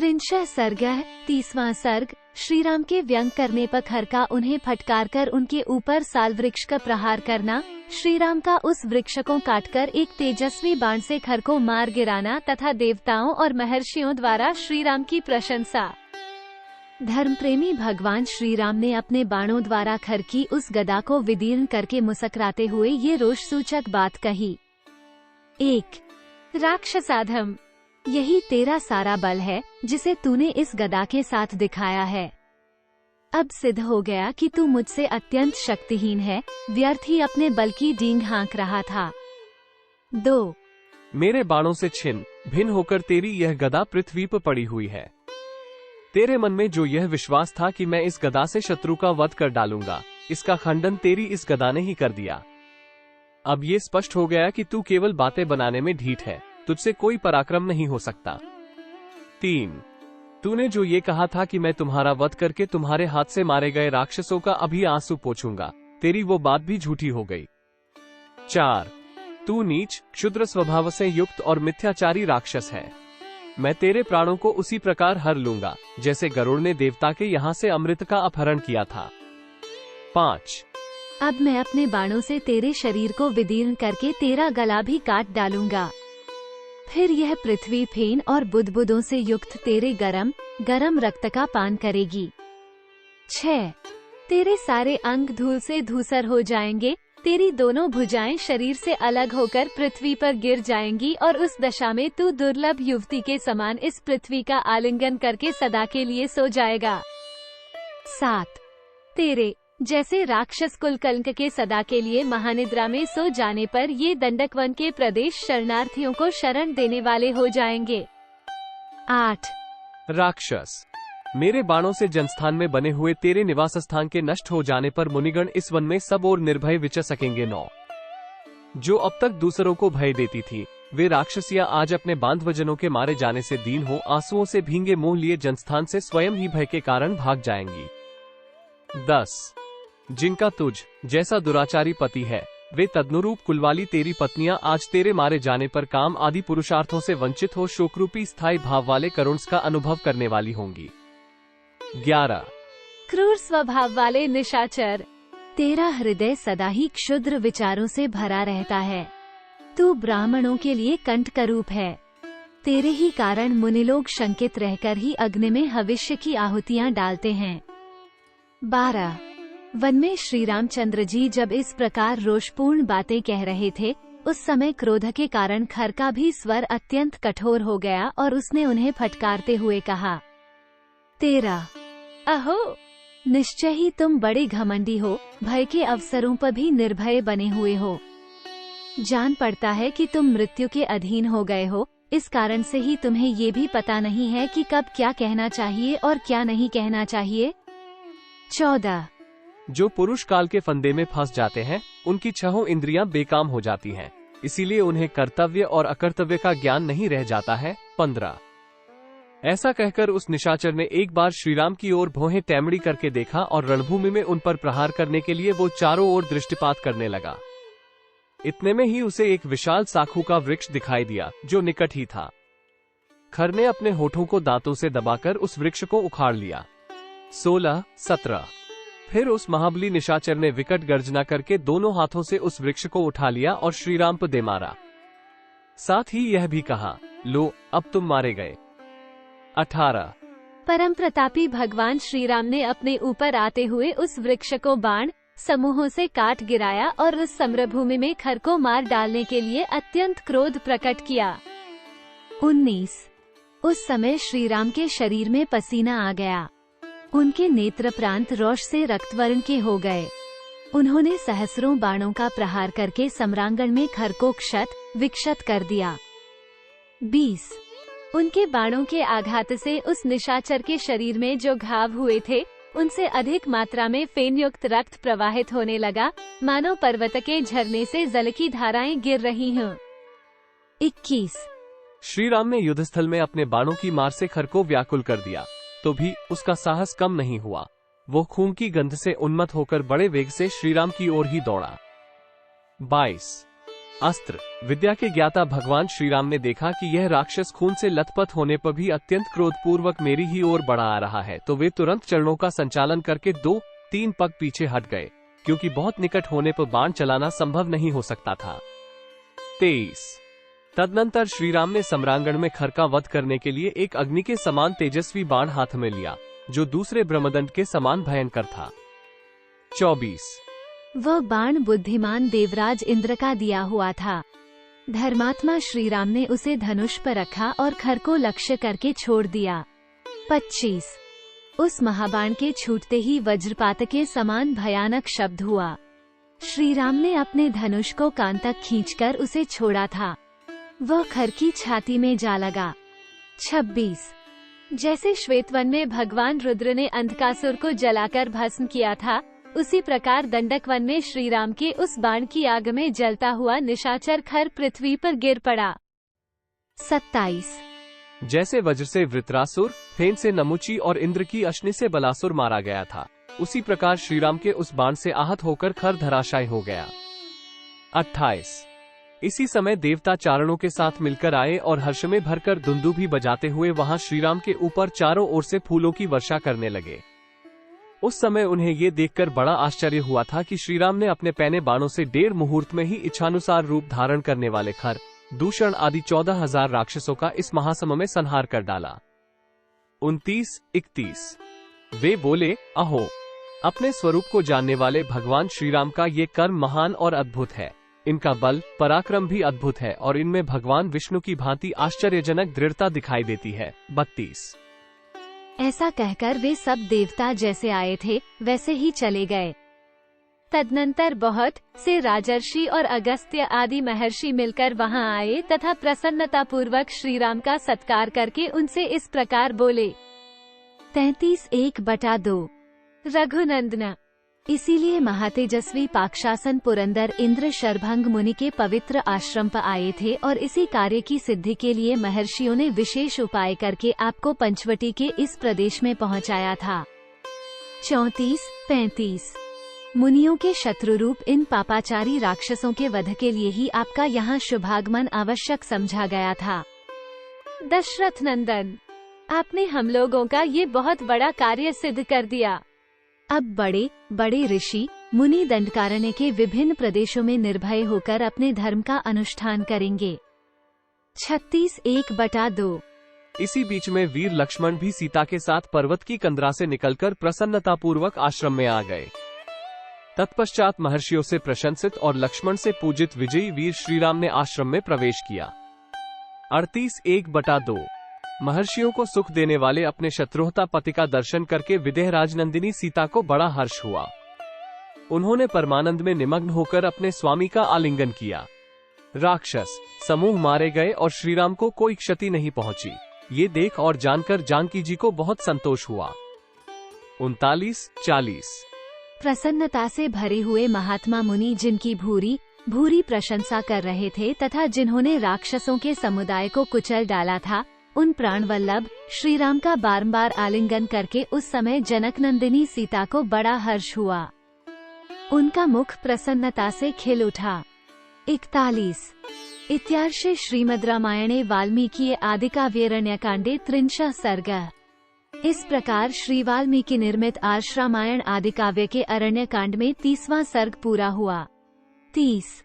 त्रिंशः सर्गः 30वां सर्ग। श्रीराम के व्यंग करने पर खर का उन्हें फटकार कर उनके ऊपर साल वृक्ष का प्रहार करना, श्रीराम का उस वृक्ष को काटकर एक तेजस्वी बाण से खर को मार गिराना तथा देवताओं और महर्षियों द्वारा श्रीराम की प्रशंसा। धर्मप्रेमी भगवान श्रीराम ने अपने बाणों द्वारा खर की उस गदा को विदीर्ण करके मुस्कुराते हुए ये रोष सूचक बात कही। 1. राक्षसाधम, यही तेरा सारा बल है जिसे तूने इस गदा के साथ दिखाया है। अब सिद्ध हो गया कि तू मुझसे अत्यंत शक्तिहीन है, व्यर्थ ही अपने बल की डींग हाँक रहा था। 2. मेरे बाणों से छिन्न भिन्न होकर तेरी यह गदा पृथ्वी पर पड़ी हुई है। तेरे मन में जो यह विश्वास था कि मैं इस गदा से शत्रु का वध कर डालूंगा, इसका खंडन तेरी इस गदा ने ही कर दिया। अब ये स्पष्ट हो गया कि तू केवल बातें बनाने में ढीठ है, तुझसे कोई पराक्रम नहीं हो सकता। 3. तूने जो ये कहा था कि मैं तुम्हारा वध करके तुम्हारे हाथ से मारे गए राक्षसों का अभी आंसू पोंछूंगा, तेरी वो बात भी झूठी हो गई। 4. तू नीच, क्षुद्र स्वभाव से युक्त और मिथ्याचारी राक्षस है। मैं तेरे प्राणों को उसी प्रकार हर लूंगा जैसे गरुड़ ने देवता के यहाँ से अमृत का अपहरण किया था। 5. अब मैं अपने बाणों से तेरे शरीर को विदीर्ण करके तेरा गला भी काट डालूंगा। फिर यह पृथ्वी फेन और बुदबुदों से युक्त तेरे गरम रक्त का पान करेगी। 6. तेरे सारे अंग धूल से धूसर हो जाएंगे, तेरी दोनों भुजाएं शरीर से अलग होकर पृथ्वी पर गिर जाएंगी और उस दशा में तू दुर्लभ युवती के समान इस पृथ्वी का आलिंगन करके सदा के लिए सो जाएगा। 7. तेरे जैसे राक्षस कुल कलंक के सदा के लिए महानिद्रा में सो जाने पर ये दंडक वन के प्रदेश शरणार्थियों को शरण देने वाले हो जाएंगे। 8. राक्षस, मेरे बाणों से जनस्थान में बने हुए तेरे निवास स्थान के नष्ट हो जाने पर मुनिगण इस वन में सब और निर्भय विचर सकेंगे। 9. जो अब तक दूसरों को भय देती थी, वे राक्षसियां आज अपने बांधवजनों के मारे जाने से दीन हो आंसुओं से भींगे मुंह लिए जनस्थान से स्वयं ही भय के कारण भाग जाएंगी। 10. जिनका तुझ जैसा दुराचारी पति है, वे तदनुरूप कुलवाली तेरी पत्नियां आज तेरे मारे जाने पर काम आदि पुरुषार्थों से वंचित हो शोकरूपी स्थायी भाव वाले करुण का अनुभव करने वाली होंगी। 11. क्रूर स्वभाव वाले निशाचर, तेरा हृदय सदा ही क्षुद्र विचारों से भरा रहता है। तू ब्राह्मणों के लिए कंटकरूप है। तेरे ही कारण मुनिलोग शंकित रहकर ही अग्नि में हविष्य की आहुतियां डालते हैं। 12. वन में श्री रामचंद्र जी जब इस प्रकार रोषपूर्ण बातें कह रहे थे, उस समय क्रोध के कारण खर का भी स्वर अत्यंत कठोर हो गया और उसने उन्हें फटकारते हुए कहा। 13. अहो, निश्चय ही तुम बड़े घमंडी हो, भय के अवसरों पर भी निर्भय बने हुए हो। जान पड़ता है कि तुम मृत्यु के अधीन हो गए हो, इस कारण से ही तुम्हें ये भी पता नहीं है कि कब क्या कहना चाहिए और क्या नहीं कहना चाहिए। 14. जो पुरुष काल के फंदे में फंस जाते हैं, उनकी छहों इंद्रियां बेकाम हो जाती हैं, इसीलिए उन्हें कर्तव्य और अकर्तव्य का ज्ञान नहीं रह जाता है। 15. ऐसा कहकर उस निशाचर ने एक बार श्रीराम की ओर भौहें टेमड़ी करके देखा और रणभूमि में उन पर प्रहार करने के लिए वो चारों ओर दृष्टिपात करने लगा। इतने में ही उसे एक विशाल साखू का वृक्ष दिखाई दिया जो निकट ही था। खर ने अपने होठों को दांतों से दबाकर उस वृक्ष को उखाड़ लिया। 16, 17. फिर उस महाबली निशाचर ने विकट गर्जना करके दोनों हाथों से उस वृक्ष को उठा लिया और श्रीराम पर दे मारा। साथ ही यह भी कहा, लो अब तुम मारे गए। 18. परम प्रतापी भगवान श्रीराम ने अपने ऊपर आते हुए उस वृक्ष को बाण समूहों से काट गिराया और उस सम्रभूमि में खर को मार डालने के लिए अत्यंत क्रोध प्रकट किया। 19. उस समय श्रीराम के शरीर में पसीना आ गया, उनके नेत्र प्रांत रोष से रक्तवर्ण के हो गए। उन्होंने सहस्रों बाणों का प्रहार करके सम्रांगण में खर को क्षत विक्षत कर दिया। 20. उनके बाणों के आघात से उस निशाचर के शरीर में जो घाव हुए थे, उनसे अधिक मात्रा में फेन युक्त रक्त प्रवाहित होने लगा, मानो पर्वत के झरने से जल की धाराएं गिर रही हों। 21. श्रीराम ने युद्धस्थल में अपने बाणों की मार से खर को व्याकुल कर दिया, तो भी उसका साहस कम नहीं हुआ। वो खून की गंध से उन्मत्त होकर बड़े वेग से श्रीराम की ओर ही दौड़ा। 22. अस्त्र विद्या के ज्ञाता भगवान श्री राम ने देखा कि यह राक्षस खून से लथपथ होने पर भी अत्यंत क्रोधपूर्वक मेरी ही ओर बढ़ा आ रहा है, तो वे तुरंत चरणों का संचालन करके 2-3 पग पीछे हट गए, क्योंकि बहुत निकट होने पर बाण चलाना संभव नहीं हो सकता था। 23 तदनंतर श्री राम ने सम्रांगण में खर का वध करने के लिए एक अग्नि के समान तेजस्वी बाण हाथ में लिया, जो दूसरे ब्रह्मदंड के समान भयंकर था। 24 वह बाण बुद्धिमान देवराज इंद्र का दिया हुआ था। धर्मात्मा श्री राम ने उसे धनुष पर रखा और खर को लक्ष्य करके छोड़ दिया। 25 उस महाबाण के छूटते ही वज्रपात के समान भयानक शब्द हुआ। श्री राम ने अपने धनुष को कान तक खींचकर उसे छोड़ा था। वह खर की छाती में जा लगा। 26 जैसे श्वेतवन में भगवान रुद्र ने अंधकासुर को जलाकर भस्म किया था, उसी प्रकार दंडक वन में श्री राम के उस बाण की आग में जलता हुआ निशाचर खर पृथ्वी पर गिर पड़ा। 27 जैसे वज्र से वृत्रासुर, फेन से नमुची और इंद्र की अश्नि से बलासुर मारा गया था, उसी प्रकार श्री राम के उस बाण से आहत होकर खर धराशायी हो गया। 28 इसी समय देवता चारणों के साथ मिलकर आए और हर्ष में भरकर दुंदुभी बजाते हुए वहां श्री राम के ऊपर चारों ओर से फूलों की वर्षा करने लगे। उस समय उन्हें ये देखकर बड़ा आश्चर्य हुआ था कि श्री राम ने अपने पैने बाणों से 1.5 मुहूर्त में ही इच्छानुसार रूप धारण करने वाले खर, दूषण आदि 14,000 राक्षसों का इस महासम में संहार कर डाला। 29-31 वे बोले, अहो, अपने स्वरूप को जानने वाले भगवान श्री राम का ये कर्म महान और अद्भुत है। इनका बल पराक्रम भी अद्भुत है और इनमें भगवान विष्णु की भांति आश्चर्यजनक दृढ़ता दिखाई देती है। 32 ऐसा कहकर वे सब देवता जैसे आए थे वैसे ही चले गए। तदनंतर बहुत से राजर्षि और अगस्त्य आदि महर्षि मिलकर वहां आए तथा प्रसन्नतापूर्वक श्री राम का सत्कार करके उनसे इस प्रकार बोले। 33:1/2 रघुनंदन इसीलिए महातेजस्वी पाक्षासन पुरंदर इंद्र शरभंग मुनि के पवित्र आश्रम पर आए थे और इसी कार्य की सिद्धि के लिए महर्षियों ने विशेष उपाय करके आपको पंचवटी के इस प्रदेश में पहुंचाया था। 34-35 मुनियों के शत्रु रूप इन पापाचारी राक्षसों के वध के लिए ही आपका यहाँ शुभागमन आवश्यक समझा गया था। दशरथ नंदन, आपने हम लोगों का ये बहुत बड़ा कार्य सिद्ध कर दिया। अब बड़े बड़े ऋषि मुनि दंडकारण्य के विभिन्न प्रदेशों में निर्भय होकर अपने धर्म का अनुष्ठान करेंगे। 36:1/2 इसी बीच में वीर लक्ष्मण भी सीता के साथ पर्वत की कंदरा से निकलकर प्रसन्नतापूर्वक आश्रम में आ गए। तत्पश्चात महर्षियों से प्रशंसित और लक्ष्मण से पूजित विजयी वीर श्रीराम ने आश्रम में प्रवेश किया। 38:1/2 महर्षियों को सुख देने वाले अपने शत्रुहता पति का दर्शन करके विदेह राजनंदिनी सीता को बड़ा हर्ष हुआ। उन्होंने परमानंद में निमग्न होकर अपने स्वामी का आलिंगन किया। राक्षस समूह मारे गए और श्रीराम को कोई क्षति नहीं पहुंची। ये देख और जानकर जानकी जी को बहुत संतोष हुआ। 39-40 प्रसन्नता से भरे हुए महात्मा मुनि जिनकी भूरी भूरी प्रशंसा कर रहे थे तथा जिन्होंने राक्षसों के समुदाय को कुचल डाला था, उन प्राणवल्लभ श्री राम का बारंबार आलिंगन करके उस समय जनकनंदिनी सीता को बड़ा हर्ष हुआ। उनका मुख प्रसन्नता से खिल उठा। 41 इत्यार्षे श्रीमद् रामायणे वाल्मीकि आदिकाव्यरण्यकांडे 33 सर्ग। इस प्रकार श्री वाल्मीकि निर्मित आर्ष रामायण आदिकाव्य के अरण्यकांड में 30वां सर्ग पूरा हुआ। 30